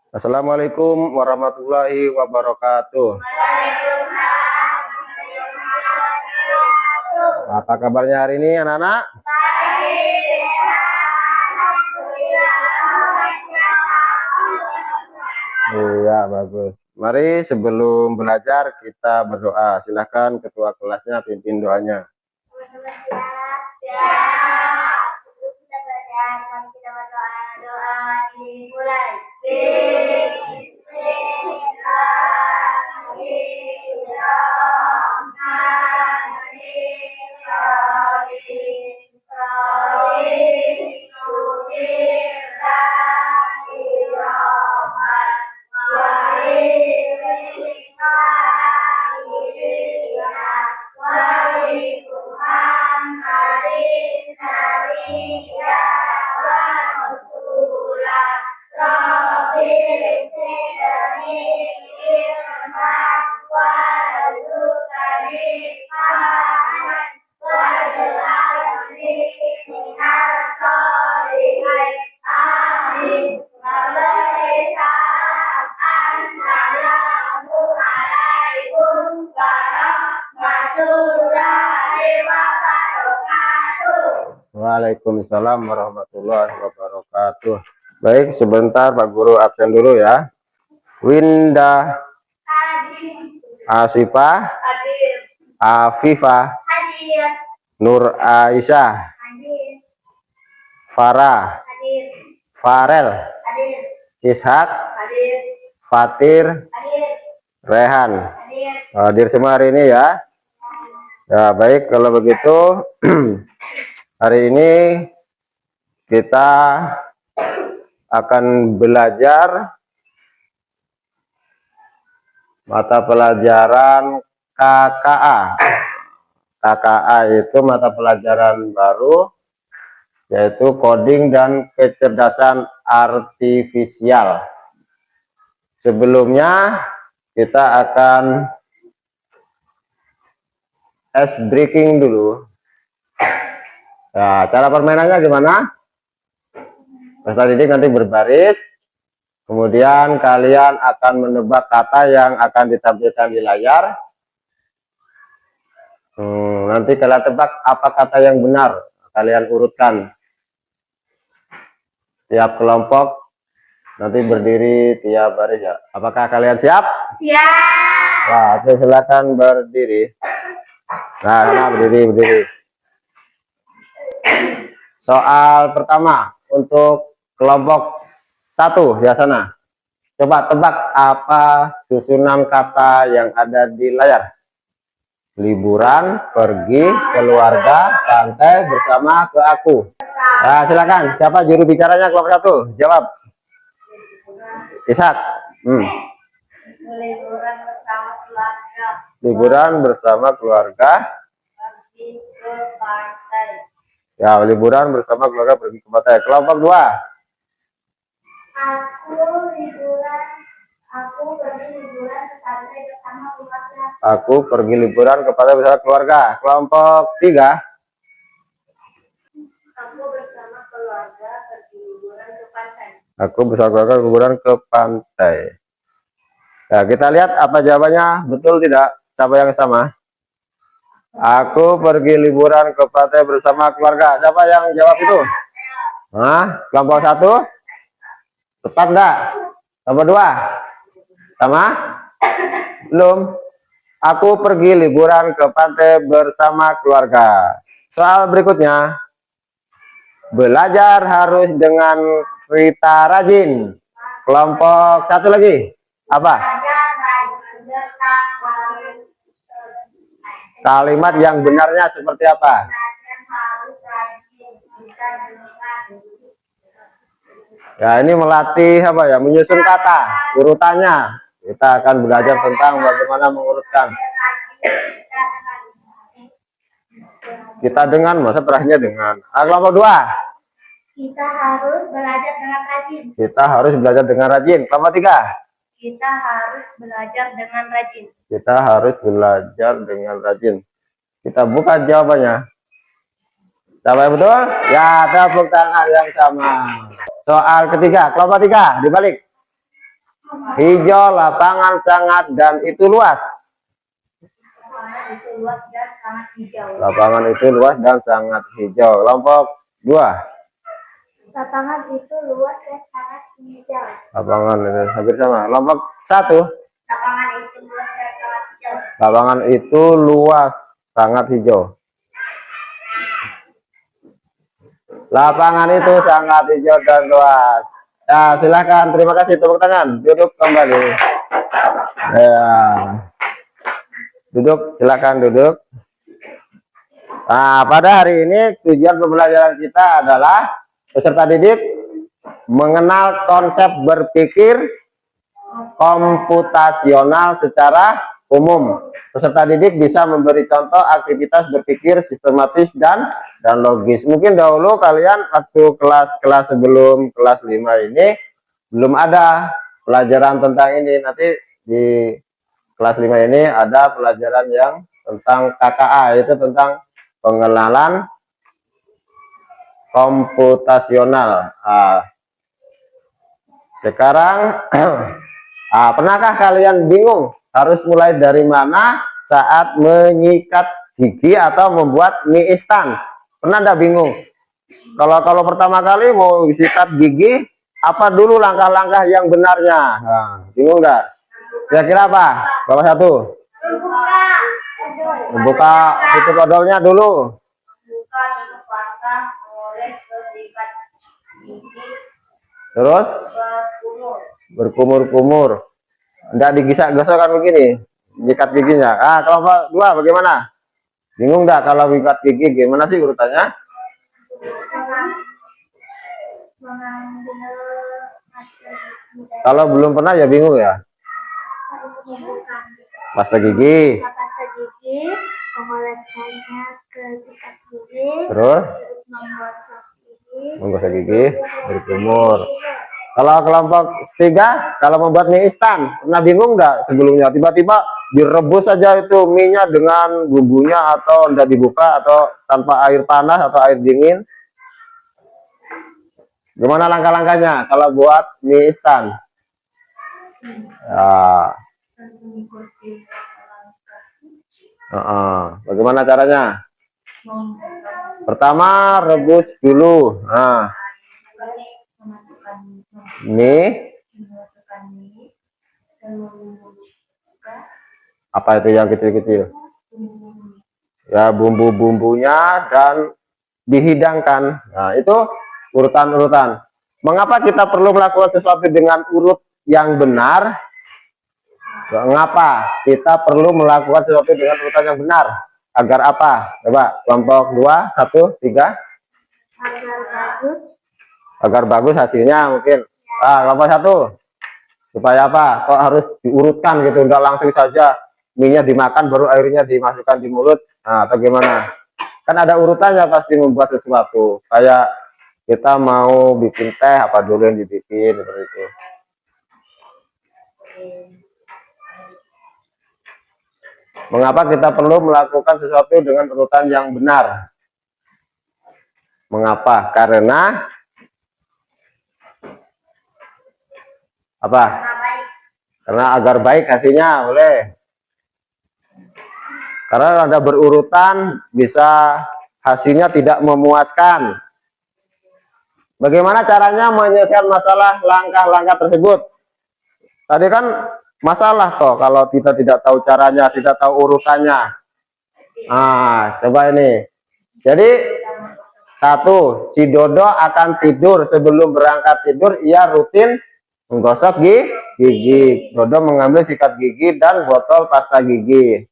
Assalamualaikum warahmatullahi wabarakatuh. Apa kabarnya hari ini anak-anak? Iya, bagus. Mari sebelum belajar kita berdoa. Silahkan ketua kelasnya pimpin doanya. Waalaikumsalam warahmatullahi wabarakatuh. Baik, sebentar Pak Guru absen dulu ya. Winda, Asifah, Afifah, Nur Aisyah, Farah, Farel, Ishak, Fatir, Rehan. Hadir semua hari ini ya. Ya, baik, kalau begitu hari ini kita akan belajar mata pelajaran KKA. KKA itu mata pelajaran baru, yaitu coding dan kecerdasan artifisial. Sebelumnya kita akan ice breaking dulu. Nah, cara permainannya gimana? Peserta didik nanti berbaris, kemudian kalian akan menebak kata yang akan ditampilkan di layar. Nanti kalian tebak apa kata yang benar, kalian urutkan. Tiap kelompok nanti berdiri tiap baris ya. Apakah kalian siap? Siap. Nah, oke, silakan berdiri. Nah, berdiri. Soal pertama untuk kelompok 1 di sana. Coba tebak apa susunan kata yang ada di layar. Liburan, pergi, keluarga, pantai, bersama, ke aku. Nah, silakan. Siapa juru bicaranya kelompok 1? Jawab. Ishak. Liburan bersama keluarga. Liburan bersama keluarga. Pergi ke pantai. Ya, liburan bersama keluarga pergi ke pantai. Kelompok 2. Aku pergi liburan ke pantai bersama keluarga. Aku pergi liburan ke pantai bersama keluarga. Kelompok 3. Aku bersama keluarga pergi liburan ke pantai. Aku bersama keluarga liburan ke pantai. Nah, kita lihat apa jawabannya, betul tidak? Siapa yang sama? Aku pergi liburan ke pantai bersama keluarga. Siapa yang jawab itu? Kelompok 1? Tepat enggak? Kelompok 2? Sama? Belum. Aku pergi liburan ke pantai bersama keluarga. Soal berikutnya. Belajar harus dengan Rita rajin. Kelompok 1 lagi. Apa? Kalimat yang benarnya seperti apa? Ya, ini melatih apa ya? Menyusun kata, urutannya. Kita akan belajar tentang bagaimana mengurutkan. Kita dengan, masa terakhirnya dengan. Kelompok 2. Kita harus belajar dengan rajin. Kita harus belajar dengan rajin. Kelompok 3. Kita harus belajar dengan rajin. Kita harus belajar dengan rajin. Kita buka jawabannya. Siapa yang betul? Ya, tepuk tangan yang sama. Soal ketiga, kelompok 3, dibalik. Hijau, lapangan sangat dan itu luas. Lapangan itu luas dan sangat hijau. Lapangan itu luas dan sangat hijau. Kelompok 2. Lapangan itu luas dan sangat hijau. Lapangan itu hampir sama. Kelompok 1. Lapangan itu luas dan sangat hijau. Lapangan itu luas sangat hijau. Lapangan itu sangat hijau dan luas. Nah, silakan. Terima kasih. Tepuk tangan. Duduk kembali. Ya. Duduk. Silakan duduk. Nah, pada hari ini tujuan pembelajaran kita adalah peserta didik mengenal konsep berpikir komputasional secara umum. Peserta didik bisa memberi contoh aktivitas berpikir sistematis dan logis. Mungkin dahulu kalian waktu kelas-kelas sebelum kelas 5 ini belum ada pelajaran tentang ini. Nanti di kelas 5 ini ada pelajaran yang tentang KKA, yaitu tentang pengenalan komputasional. Sekarang pernahkah kalian bingung harus mulai dari mana saat menyikat gigi atau membuat mie instan? Pernah enggak bingung? Kalau pertama kali mau sikat gigi, apa dulu langkah-langkah yang benarnya? Nah, bingung enggak? Kira-kira apa? Bapak 1. Buka tutup odolnya dulu. Buka tutup pasta, oleh sikat gigi, Terus berkumur. berkumur-kumur. Enggak digisak-gosok kan begini, nyikat giginya. Kelompok 2 bagaimana? Bingung enggak kalau nyikat gigi gimana sih urutannya? Mengambil hasil gigi Kalau belum pernah ya bingung ya. Pasta gigi, pasta gigi, mengoleskannya ke sikat gigi, terus menggosok gigi, berkumur. Kalau kelompok 3, kalau membuat mie instan, pernah bingung enggak sebelumnya? Tiba-tiba direbus saja itu mie-nya dengan bumbunya atau enggak dibuka atau tanpa air panas atau air dingin? Gimana langkah-langkahnya kalau buat mie instan? Ya. Bagaimana caranya? Pertama rebus dulu. Mie. Apa itu yang kecil-kecil? Ya, bumbu-bumbunya dan dihidangkan. Nah, itu urutan-urutan. Mengapa kita perlu melakukan sesuatu dengan urut yang benar? Mengapa kita perlu melakukan sesuatu dengan urutan yang benar? Agar apa? Coba kelompok 2, 1, 3. agar bagus. Agar bagus hasilnya mungkin. Kelompok 1. Supaya apa? Kok harus diurutkan gitu, enggak langsung saja mie-nya dimakan baru airnya dimasukkan di mulut. Atau gimana? Kan ada urutannya pasti membuat sesuatu. Kayak kita mau bikin teh, apa dulu yang dibikin seperti itu. Mengapa kita perlu melakukan sesuatu dengan urutan yang benar? Mengapa? Karena apa? Karena agar baik hasilnya, boleh. Karena ada berurutan bisa hasilnya tidak memuaskan. Bagaimana caranya menyelesaikan masalah langkah-langkah tersebut? Tadi kan masalah toh kalau kita tidak tahu caranya, tidak tahu urutannya. Coba ini. Jadi 1, si Dodo akan tidur. Sebelum berangkat tidur, ia rutin menggosok gigi. Dodo mengambil sikat gigi dan botol pasta gigi.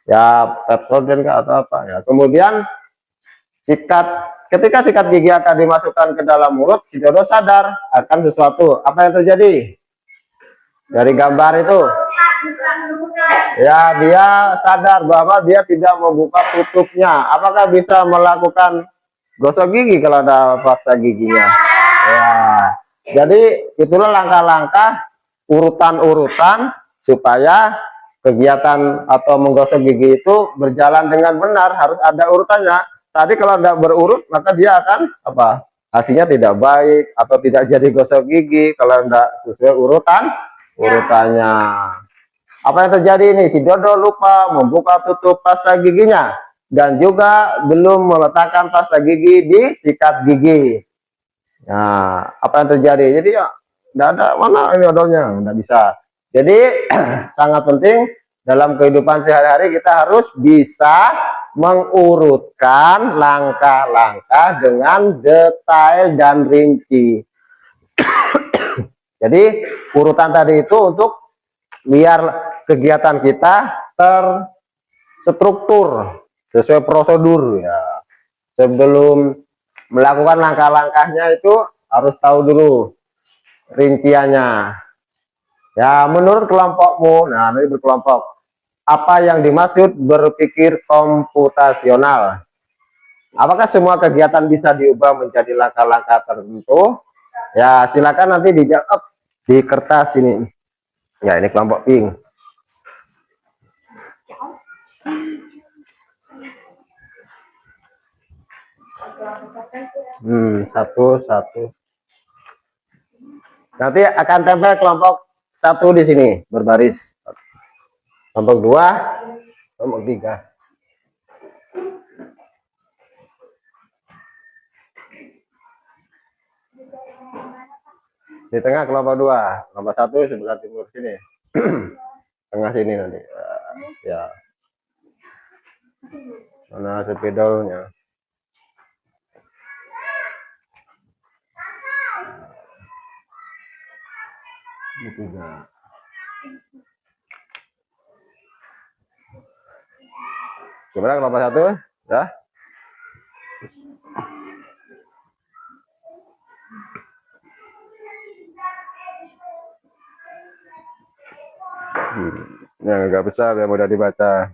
Ya, Pepsodent atau apa ya. Kemudian ketika sikat gigi akan dimasukkan ke dalam mulut, si Dodo sadar akan sesuatu. Apa yang terjadi? Dari gambar itu, ya dia sadar bahwa dia tidak membuka tutupnya. Apakah bisa melakukan gosok gigi kalau ada pasta giginya? Ya, jadi itulah langkah-langkah urutan-urutan supaya kegiatan atau menggosok gigi itu berjalan dengan benar. Harus ada urutannya. Tadi kalau tidak berurut, maka dia akan apa? Hasilnya tidak baik atau tidak jadi gosok gigi kalau tidak sesuai urutan urutannya. Apa yang terjadi ini? Si Dodo lupa membuka tutup pasta giginya dan juga belum meletakkan pasta gigi di sikat gigi. Nah, apa yang terjadi? Jadi ya, tidak ada mana ini odolnya, tidak bisa. Jadi sangat penting dalam kehidupan sehari-hari kita harus bisa mengurutkan langkah-langkah dengan detail dan rinci. Jadi urutan tadi itu untuk biar kegiatan kita terstruktur sesuai prosedur ya. Sebelum melakukan langkah-langkahnya itu harus tahu dulu rinciannya. Ya, menurut kelompokmu, nah ini berkelompok. Apa yang dimaksud berpikir komputasional? Apakah semua kegiatan bisa diubah menjadi langkah-langkah tertentu? Ya, silakan nanti dijawab di kertas ini. Ya, ini kelompok pink. Satu. Nanti akan tempel kelompok 1 di sini berbaris. Kelompok 2, kelompok 3. Di tengah kelompok 2, kelompok 1 sebelah timur sini. Tengah sini nanti. Ya. Mana spidolnya? Gimana kelompok 1? Ya. Yang agak besar yang mudah dibaca.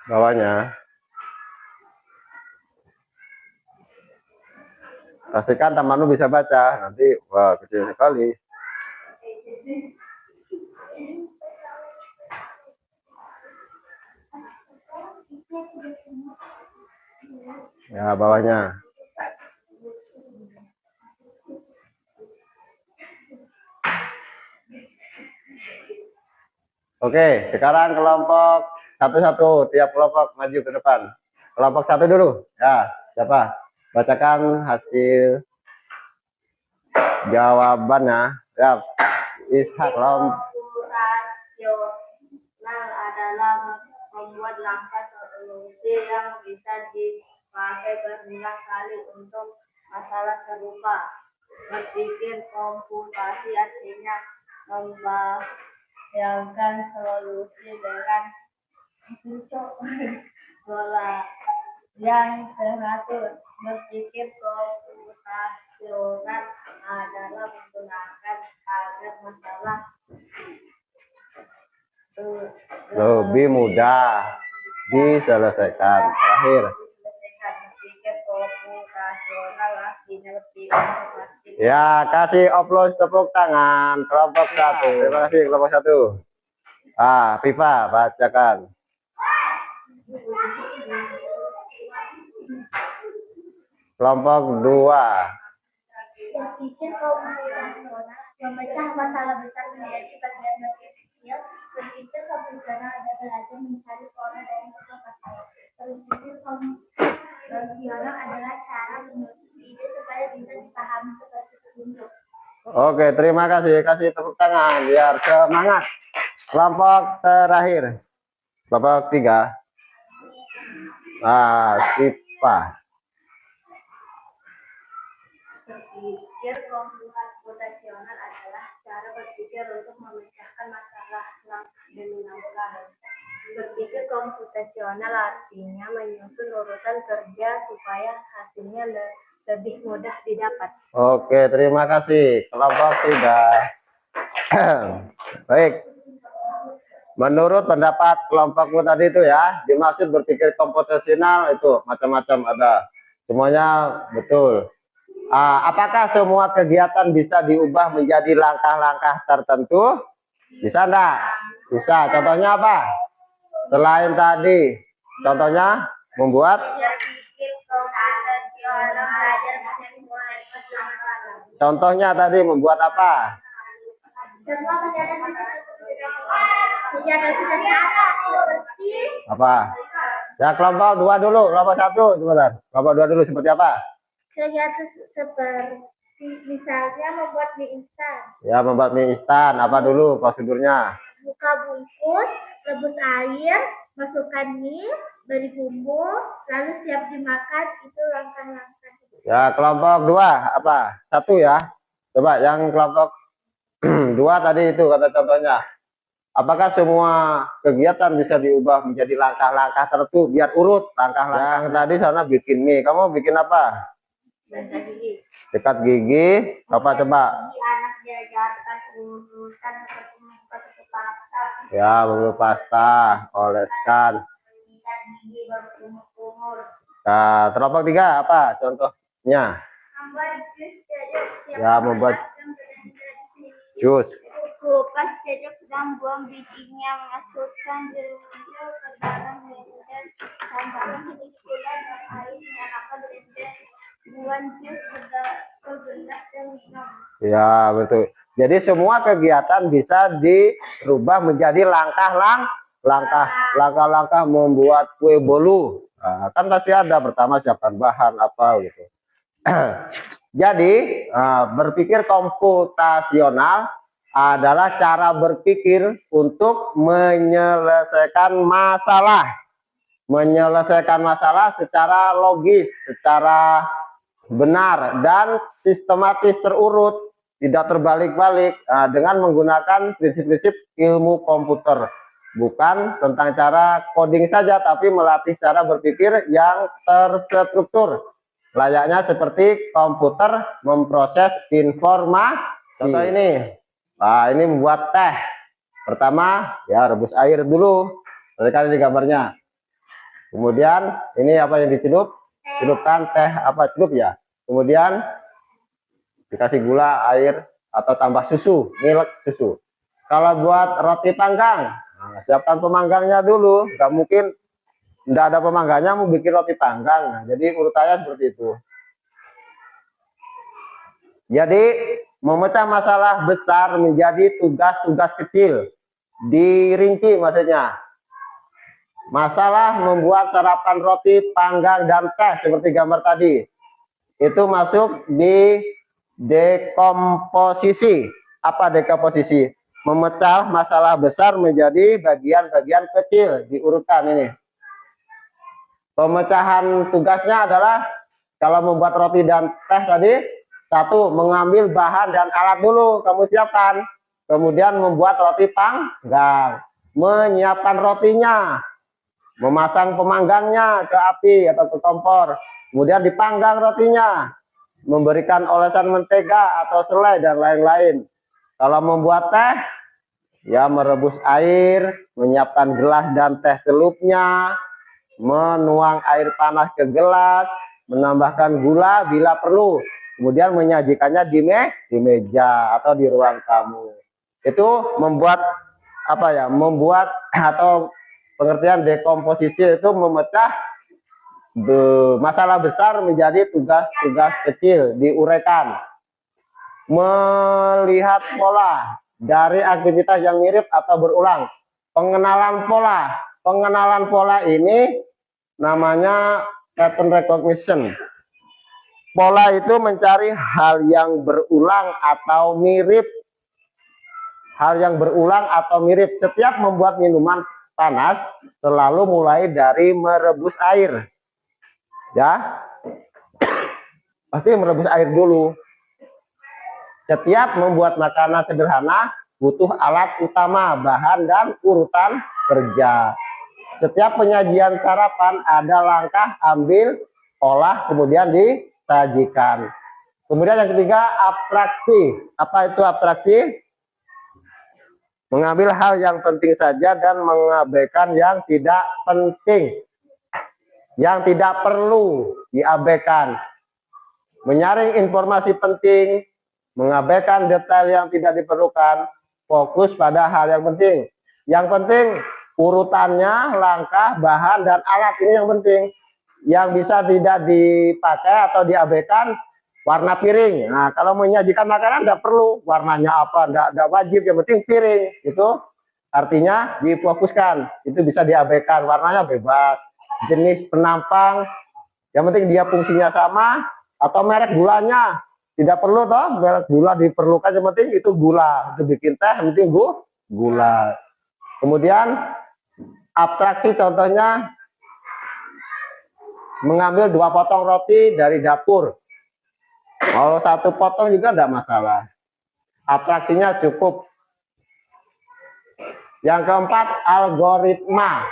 Bawahnya. Pastikan temanmu bisa baca. Nanti wah kecil sekali. Ya, bawahnya. Oke, sekarang kelompok satu-satu, tiap kelompok maju ke depan. Kelompok 1 dulu. Ya, siapa? Bacakan hasil jawabannya. Ya, Ishak kelompok. Komputasional adalah membuat langkah solusi yang bisa dipakai berulang kali untuk masalah serupa. Berpikir komputasi artinya membayangkan solusi dengan pola yang teratur. Berpikir komputasional adalah menggunakan agar masalah Lebih mudah diselesaikan. Terakhir. Berpikir komputasional artinya lebih Ya, kasih upload tepuk tangan kelompok 1. Terima kasih kelompok 1. Pipa bacakan. Kelompok 2. Berpikir komputasional memecah masalah besar menjadi bagian lebih kecil. Berpikir komputasional adalah belajar mencari pola dari sebuah masalah. Berpikir komputasional adalah cara menyusun ide supaya bisa dipahami seperti petunjuk. Oke, terima kasih. Kasih tepuk tangan biar semangat. Kelompok terakhir. Kelompok 3. Pipa. Berpikir komputasional adalah cara berpikir untuk memecahkan masalah demi langkah. Berpikir komputasional artinya menyusun urutan kerja supaya hasilnya lebih mudah didapat. Oke, terima kasih. Kelompok 3. Baik. Menurut pendapat kelompokmu tadi itu ya, dimaksud berpikir komputasional itu macam-macam ada. Semuanya betul. Apakah semua kegiatan bisa diubah menjadi langkah-langkah tertentu? Bisa enggak? Bisa. Contohnya apa? Selain tadi, contohnya membuat. Berpikir konvensional, belajar mulai bersama-sama. Contohnya tadi membuat apa? Semua kegiatan sederhana seperti Apa? Ya kelompok 2 dulu, kelompok 1 sebentar. Kelompok 2 dulu seperti apa? kegiatan seperti misalnya membuat mie instan. Ya membuat mie instan. Apa dulu prosedurnya? Buka bungkus, rebus air, masukkan mie, beri bumbu, lalu siap dimakan. Itu langkah-langkah. Ya kelompok 2 apa? 1 ya. Coba yang kelompok 2 tadi itu kata contohnya. Apakah semua kegiatan bisa diubah menjadi langkah-langkah tertentu biar urut langkah-langkah? Yang tadi sana bikin mie, kamu bikin apa? Sikat gigi. Apa coba? Anak diajarkan urutan seperti membuat pasta. Ya bumbu pasta, oleskan. Sikat gigi baru kumur-kumur. Nah, kelompok 3 apa contohnya? Membuat jus cocok. Ya membuat jus. Kupas cocok dan buang bijinya, masukkan jeruk ke dalam blender, tambahkan sedikit gula dan air, nyalakan blender, buang jus ke gelas dan minum. Ya betul. Jadi semua kegiatan bisa dirubah menjadi langkah-langkah membuat kue bolu. Nah, kan pasti ada pertama siapkan bahan apa gitu. Jadi berpikir komputasional adalah cara berpikir untuk menyelesaikan masalah secara logis, secara benar dan sistematis terurut, tidak terbalik-balik dengan menggunakan prinsip-prinsip ilmu komputer. Bukan tentang cara coding saja, tapi melatih cara berpikir yang terstruktur. Layaknya seperti komputer memproses informasi. Contoh ini. Nah, ini membuat teh. Pertama, ya rebus air dulu. Seperti di gambarnya. Kemudian, ini apa yang dicelup? Celupkan teh apa celup ya. Kemudian dikasih gula, air atau tambah susu, milk susu. Kalau buat roti panggang, nah, siapkan pemanggangnya dulu. Nggak mungkin nggak ada pemanggangnya mau bikin roti panggang. Nah, jadi urutannya seperti itu. Jadi memecah masalah besar menjadi tugas-tugas kecil, dirinci maksudnya. Masalah membuat sarapan roti panggang dan teh seperti gambar tadi itu masuk di dekomposisi. Apa dekomposisi? Memecah masalah besar menjadi bagian-bagian kecil, diurutkan ini. Pemecahan tugasnya adalah kalau membuat roti dan teh tadi, satu, mengambil bahan dan alat dulu kamu siapkan. Kemudian membuat roti panggang, menyiapkan rotinya, memasang pemanggangnya ke api atau ke kompor, kemudian dipanggang rotinya, memberikan olesan mentega atau selai dan lain-lain. Kalau membuat teh, ya merebus air, menyiapkan gelas dan teh celupnya, menuang air panas ke gelas, menambahkan gula bila perlu, kemudian menyajikannya di meja atau di ruang tamu. Itu membuat apa ya? Membuat atau pengertian dekomposisi itu memecah masalah besar menjadi tugas-tugas kecil, diuraikan. Melihat pola dari aktivitas yang mirip atau berulang. Pengenalan pola ini namanya pattern recognition. Pola itu mencari hal yang berulang atau mirip. Setiap membuat minuman panas selalu mulai dari merebus air. Ya. Pasti merebus air dulu. Setiap membuat makanan sederhana butuh alat utama, bahan dan urutan kerja. Setiap penyajian sarapan ada langkah ambil, olah, kemudian disajikan. Kemudian yang ketiga, abstraksi. Apa itu abstraksi? Mengambil hal yang penting saja dan mengabaikan yang tidak penting. Yang tidak perlu diabaikan. Menyaring informasi penting, mengabaikan detail yang tidak diperlukan, fokus pada hal yang penting. Yang penting urutannya, langkah, bahan, dan alat. Ini yang penting. Yang bisa tidak dipakai atau diabaikan, warna piring. Nah, kalau menyajikan makanan tidak perlu warnanya apa, tidak wajib. Yang penting piring. Itu artinya difokuskan. Itu bisa diabaikan. Warnanya bebas. Jenis penampang. Yang penting dia fungsinya sama. Atau merek gulanya. Tidak perlu toh, merek gula diperlukan. Yang penting itu gula. Itu bikin teh, yang penting gula. Kemudian abstraksi contohnya mengambil 2 potong roti dari dapur. Kalau 1 potong juga tidak masalah. Abstraksinya cukup. Yang keempat, algoritma.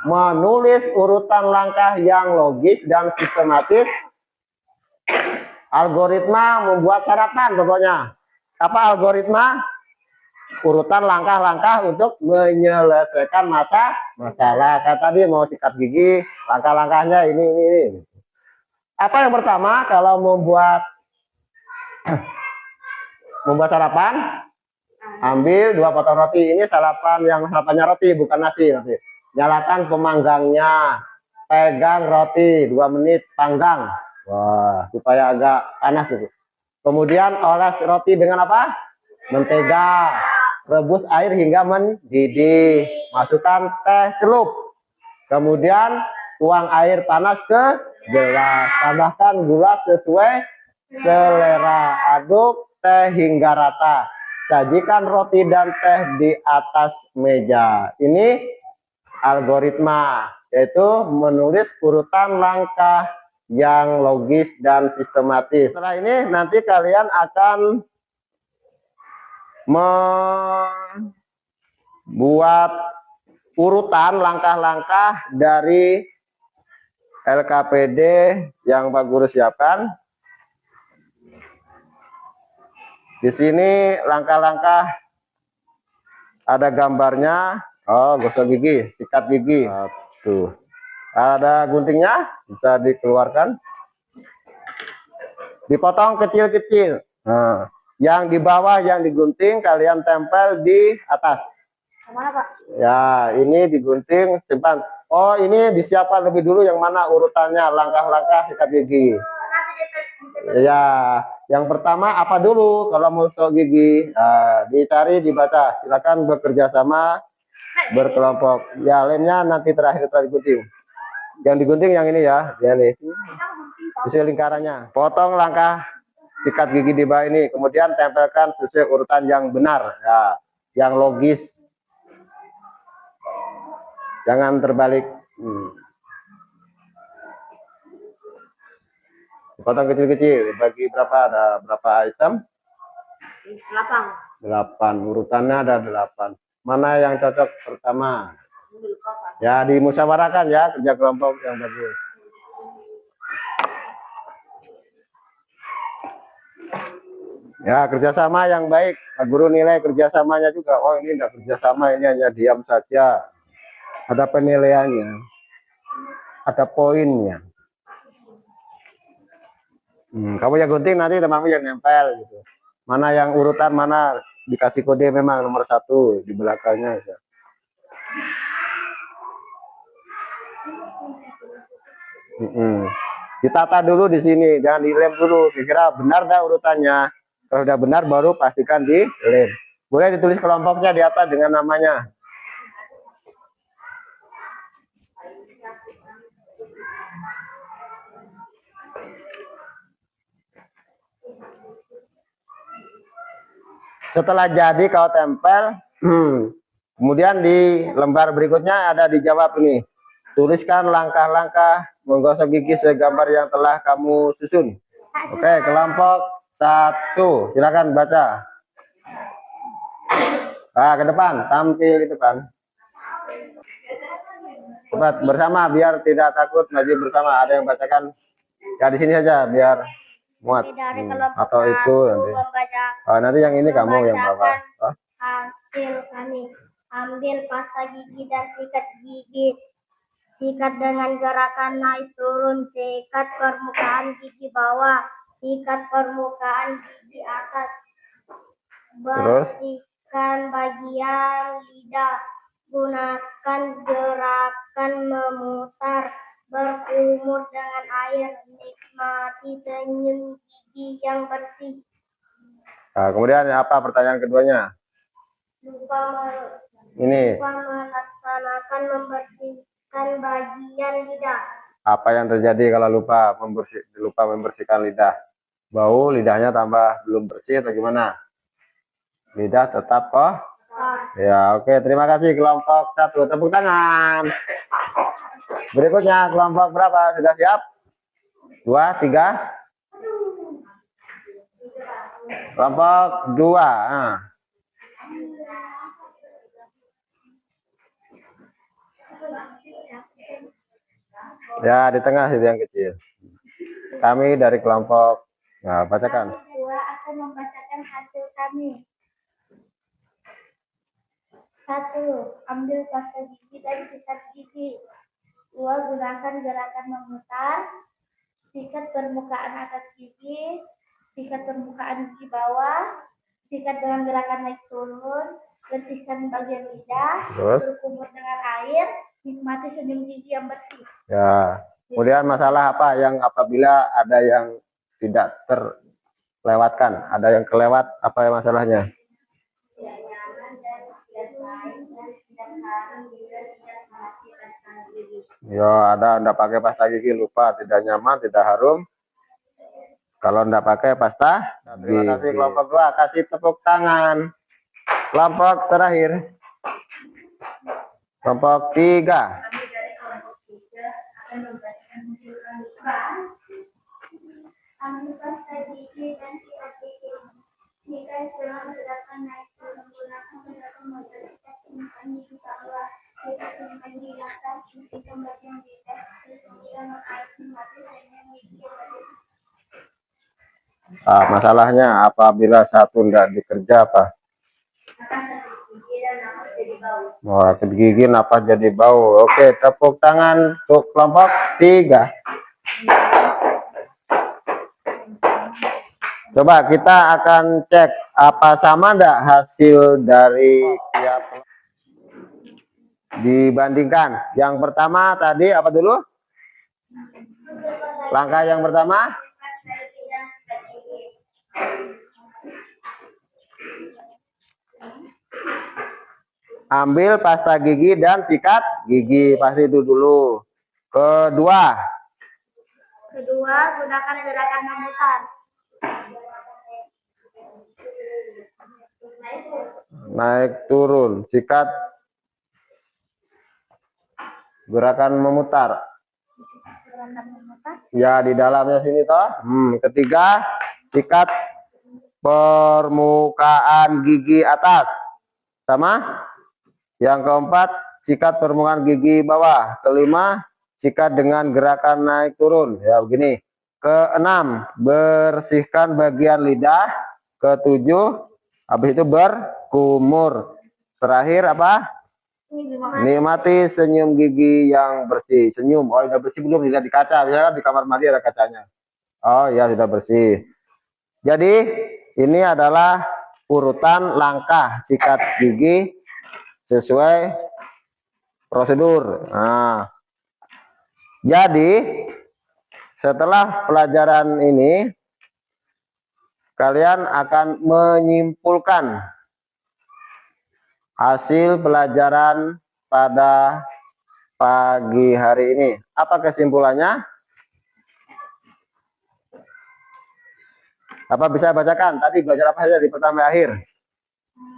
Menulis urutan langkah yang logis dan sistematis. Algoritma membuat sarapan pokoknya. Apa algoritma? Urutan langkah-langkah untuk menyelesaikan masalah. Kayak tadi mau sikat gigi, langkah-langkahnya ini. Apa yang pertama kalau membuat sarapan? Ambil 2 potong roti. Ini sarapannya roti, bukan nasi. Nyalakan pemanggangnya. Pegang roti 2 menit, panggang. Wah, supaya agak panas gitu. Kemudian oles roti dengan apa? Mentega. Rebus air hingga mendidih. Masukkan teh celup. Kemudian tuang air panas ke gelas. Tambahkan gula sesuai selera. Aduk teh hingga rata. Sajikan roti dan teh di atas meja. Ini algoritma, yaitu menulis urutan langkah yang logis dan sistematis. Setelah ini nanti kalian akan membuat urutan langkah-langkah dari LKPD yang Pak Guru siapkan. Di sini langkah-langkah ada gambarnya. Oh, gosok gigi, sikat gigi. Tuh. Ada guntingnya, bisa dikeluarkan. Dipotong kecil-kecil. Nah, yang di bawah yang digunting kalian tempel di atas. Mana, Pak? Ya, ini digunting, simpan. Oh, ini disiapkan lebih dulu yang mana urutannya, langkah-langkah sikat gigi. Ya, yang pertama apa dulu kalau mau gosok gigi? Nah, dicari, dibaca. Silakan bekerja sama, berkelompok. Ya, lemnya nanti terakhir digunting. Yang digunting yang ini ya, ini. Sesuai lingkarannya. Potong langkah sikat gigi di bawah ini, kemudian tempelkan sesuai urutan yang benar, ya, yang logis. Jangan terbalik. Potong kecil-kecil. Bagi berapa? Ada berapa item? 8. Urutannya ada 8. Mana yang cocok pertama? Ya, dimusyawarahkan ya, kerja kelompok yang bagus. Ya, kerjasama yang baik. Pak Guru nilai kerjasamanya juga. Oh, ini enggak kerjasama, ini hanya diam saja. Ada penilaiannya, ada poinnya. Kamu yang gunting, nanti temanmu yang nempel gitu. Mana yang urutan, mana dikasih kode memang nomor 1 di belakangnya. Ya. Ditata dulu di sini, jangan dilem dulu. Kira benar dah urutannya. Kalau udah benar baru pastikan dilem. Boleh ditulis kelompoknya di atas dengan namanya. Setelah jadi kau tempel, kemudian di lembar berikutnya ada dijawab ini. Tuliskan langkah-langkah menggosok gigi segambar yang telah kamu susun. Oke, kelompok 1, silakan baca. Ke depan, tampil itu kan. Cepat bersama biar tidak takut, maju bersama. Ada yang bacakan? Ya di sini saja biar muat. Atau itu nanti. Nanti yang ini kamu yang bawa. Hasil kami. Ambil pasta gigi dan sikat gigi. Sikat dengan gerakan naik turun. Sikat permukaan gigi bawah. Sikat permukaan gigi atas. Bersihkan bagian lidah. gunakan gerakan memutar, berkumur dengan air, nikmati senyum gigi yang bersih. Nah, kemudian apa pertanyaan keduanya? Lupa Ini melaksanakan membersihkan bagian lidah. apa yang terjadi kalau lupa membersihkan lidah? Bau lidahnya tambah belum bersih atau gimana? Lidah tetap ya, oke. Terima kasih kelompok 1. Tepuk tangan. Berikutnya kelompok berapa? Sudah siap? 2, 3. Kelompok 2. Ya, di tengah itu yang kecil. Kami dari kelompok. Nah, bacakan. Kami 2 akan membacakan hasil kami. 1. Ambil pasta gigi dan sikat gigi. 2. Gunakan gerakan memutar, sikat permukaan atas gigi, sikat permukaan gigi bawah, sikat dengan gerakan naik turun, bersihkan bagian lidah, berkumur dengan air, nikmati senyum gigi yang bersih. Ya. Kemudian masalah apa yang apabila ada yang tidak terlewatkan, ada yang kelewat, apa yang masalahnya? Ya, ada ndak pakai pasta gigi, lupa, tidak nyaman, tidak harum. Kalau ndak pakai pasta gigi. Terima kasih kelompok 2, kasih tepuk tangan. Kelompok terakhir. Kelompok 3. Kami dari kelompok 3 akan membacakan hasil kami. Ambil pasta gigi dan sikat gigi. Sikat dengan gerakan naik turun, menggunakan gerakan memutar, sikat permukaan gigi bawah, sikat permukaan gigi atas, bersihkan bagian lidah, bersihkan air, nikmati senyum gigi yang bersih. Masalahnya apabila satu tidak dikerja apa? Sakit gigi, napas jadi bau. Oke, tepuk tangan untuk kelompok 3. Coba kita akan cek apa sama enggak hasil dari tiap dibandingkan. Yang pertama tadi apa dulu? Langkah yang pertama? Ambil pasta gigi dan sikat gigi, pasti itu dulu. Kedua, gunakan gerakan memutar. naik turun, sikat, gerakan memutar. Ya, di dalamnya sini toh. Ketiga, sikat permukaan gigi atas. Sama? Yang keempat, sikat permukaan gigi bawah. Kelima, sikat dengan gerakan naik turun. Ya, begini. Keenam, bersihkan bagian lidah. Ketujuh, habis itu berkumur. Terakhir apa? Nikmati senyum gigi yang bersih. Senyum. Oh, sudah bersih belum? Dilihat di kaca. Misalkan di kamar mandi ada kacanya. Oh ya, sudah bersih. Jadi ini adalah urutan langkah sikat gigi sesuai prosedur. Nah, jadi setelah pelajaran ini kalian akan menyimpulkan hasil pelajaran pada pagi hari ini. Apa kesimpulannya? Apa bisa bacakan? Tadi belajar apa saja di pertama akhir?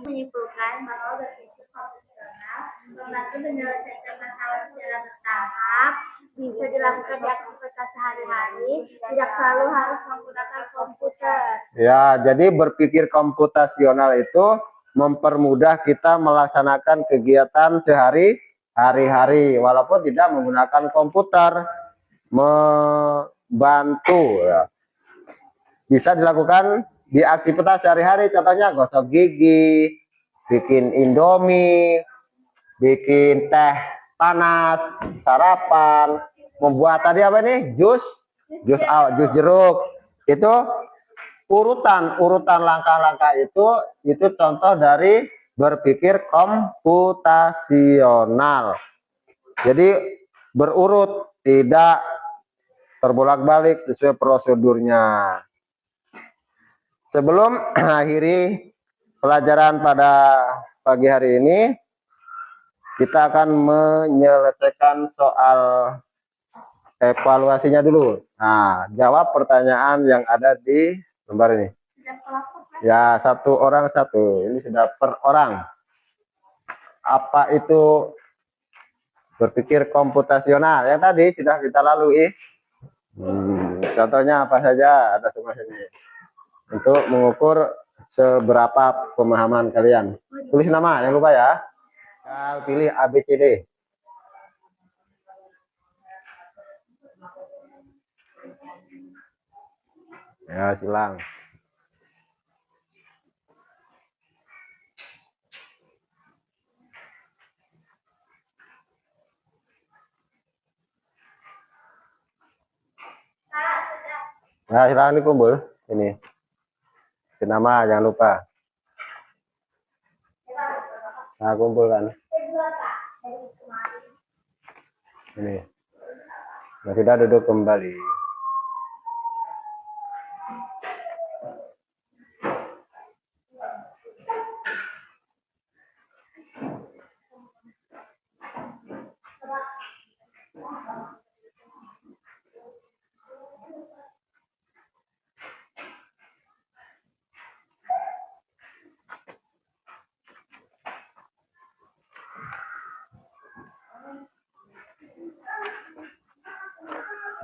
Menyimpulkan bahwa berpikir konvensional membantu menyelesaikan masalah secara bertahap, bisa dilakukan di aktivitas sehari-hari, tidak selalu harus menggunakan komputer. Ya, jadi berpikir komputasional itu mempermudah kita melaksanakan kegiatan sehari-hari, walaupun tidak menggunakan komputer, membantu ya. Bisa dilakukan di aktivitas sehari-hari, contohnya gosok gigi, bikin indomie, bikin teh panas, sarapan, membuat tadi apa nih? Jus jeruk. Itu urutan langkah-langkah itu contoh dari berpikir komputasional. Jadi berurut, tidak terbolak-balik sesuai prosedurnya. Sebelum akhiri pelajaran pada pagi hari ini, kita akan menyelesaikan soal evaluasinya dulu. Nah, jawab pertanyaan yang ada di lembar ini. Ya, satu orang satu. Ini sudah per orang. Apa itu berpikir komputasional? Yang tadi sudah kita lalui. Contohnya apa saja? Ada semua sini. Untuk mengukur seberapa pemahaman kalian. Tulis nama, jangan lupa ya. Pilih A, B, C, D. Ya, silang. Nah, silakan dikumpul. Ini. Nama, jangan lupa. Nah, kumpulkan. Ini. Nah, kita duduk kembali.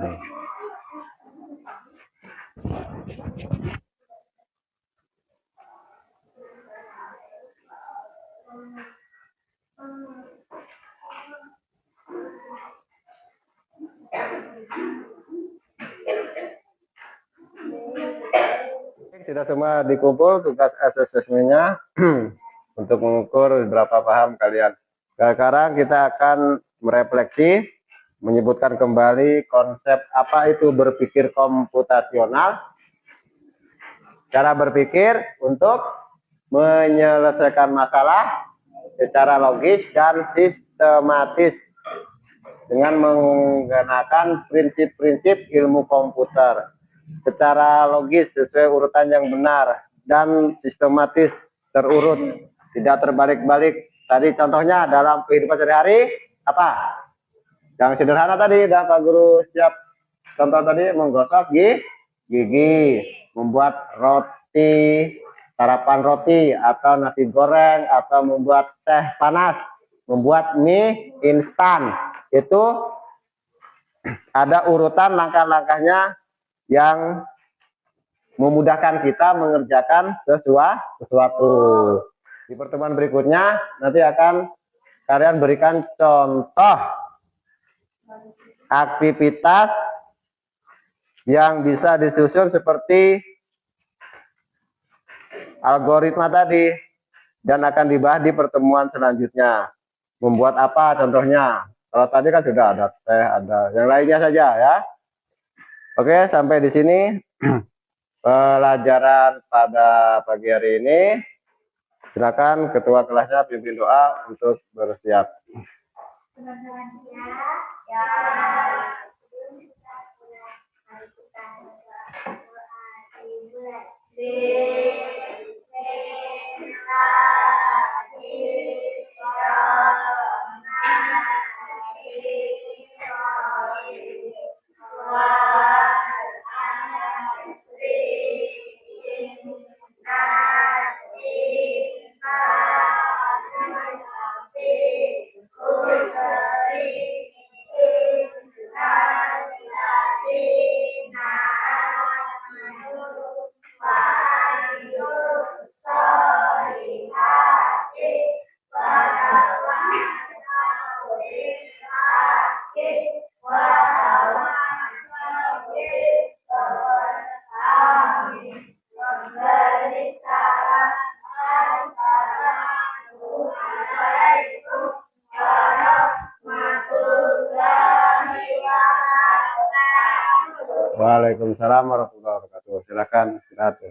Nih. Sudah semua dikumpul tugas asesmennya untuk mengukur berapa paham kalian. Sekarang kita akan merefleksi, menyebutkan kembali konsep apa itu berpikir komputasional, cara berpikir untuk menyelesaikan masalah secara logis dan sistematis dengan menggunakan prinsip-prinsip ilmu komputer secara logis sesuai urutan yang benar dan sistematis, terurut, tidak terbalik-balik. Tadi contohnya dalam kehidupan sehari-hari apa? Yang sederhana tadi udah Pak Guru siap contoh tadi, menggosok gigi, membuat roti, sarapan roti atau nasi goreng, atau membuat teh panas, membuat mie instan. Itu ada urutan langkah-langkahnya yang memudahkan kita mengerjakan sesuatu. Di pertemuan berikutnya nanti akan kalian berikan contoh aktivitas yang bisa disusun seperti algoritma tadi dan akan dibahas di pertemuan selanjutnya. Membuat apa contohnya? Kalau tadi kan sudah ada teh, ada yang lainnya saja ya. Oke, sampai di sini pelajaran pada pagi hari ini. Silakan ketua kelasnya pimpin doa untuk bersiap. Teman-teman ya, mari kita berdoa dimulai. Waalaikumsalam warahmatullahi wabarakatuh. Silakan istirahat.